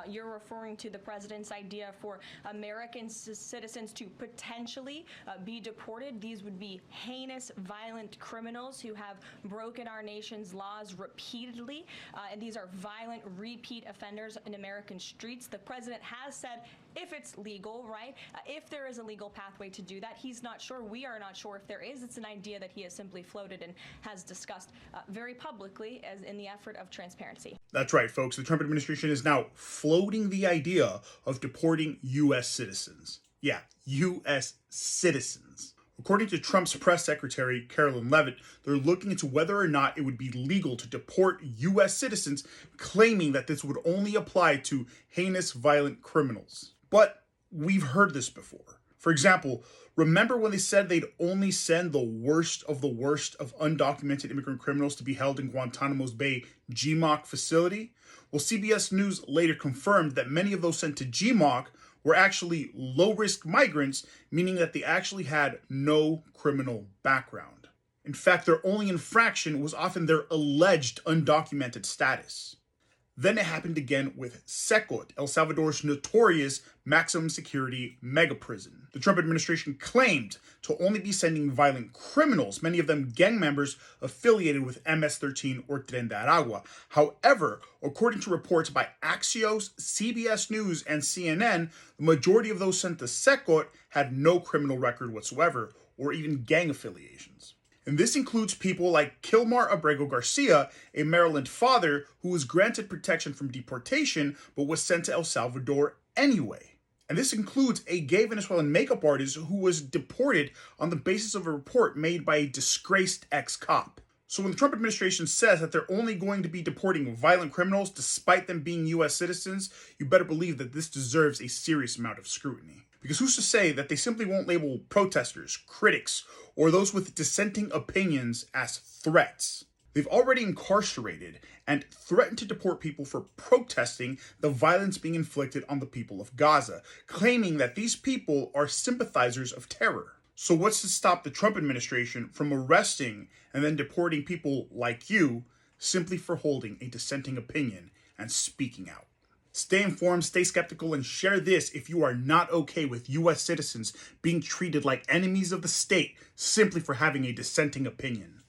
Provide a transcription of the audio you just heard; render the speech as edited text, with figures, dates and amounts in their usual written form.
You're referring to the president's idea for American citizens to potentially be deported. These would be heinous, violent criminals who have broken our nation's laws repeatedly, and these are violent, repeat offenders in American streets. The president has said if it's legal, right, if there is a legal pathway to do that. He's not sure. We are not sure if there is. It's an idea that he has simply floated and has discussed very publicly as in the effort of transparency. That's right, folks. The Trump administration is now floating the idea of deporting U.S. citizens. Yeah, U.S. citizens. According to Trump's press secretary, Carolyn Leavitt, they're looking into whether or not it would be legal to deport U.S. citizens, claiming that this would only apply to heinous, violent criminals. But we've heard this before. For example, remember when they said they'd only send the worst of undocumented immigrant criminals to be held in Guantanamo's Bay GMOC facility? Well, CBS News later confirmed that many of those sent to GMOC were actually low-risk migrants, meaning that they actually had no criminal background. In fact, their only infraction was often their alleged undocumented status. Then it happened again with Secot, El Salvador's notorious maximum security mega prison. The Trump administration claimed to only be sending violent criminals, many of them gang members affiliated with MS-13 or Tren de Aragua. However, according to reports by Axios, CBS News, and CNN, the majority of those sent to Secot had no criminal record whatsoever or even gang affiliations. And this includes people like Kilmar Abrego Garcia, a Maryland father who was granted protection from deportation but was sent to El Salvador anyway. And this includes a gay Venezuelan makeup artist who was deported on the basis of a report made by a disgraced ex-cop. So when the Trump administration says that they're only going to be deporting violent criminals despite them being U.S. citizens, you better believe that this deserves a serious amount of scrutiny. Because who's to say that they simply won't label protesters, critics, or those with dissenting opinions as threats? They've already incarcerated and threatened to deport people for protesting the violence being inflicted on the people of Gaza, claiming that these people are sympathizers of terror. So what's to stop the Trump administration from arresting and then deporting people like you simply for holding a dissenting opinion and speaking out? Stay informed, stay skeptical, and share this if you are not okay with U.S. citizens being treated like enemies of the state simply for having a dissenting opinion.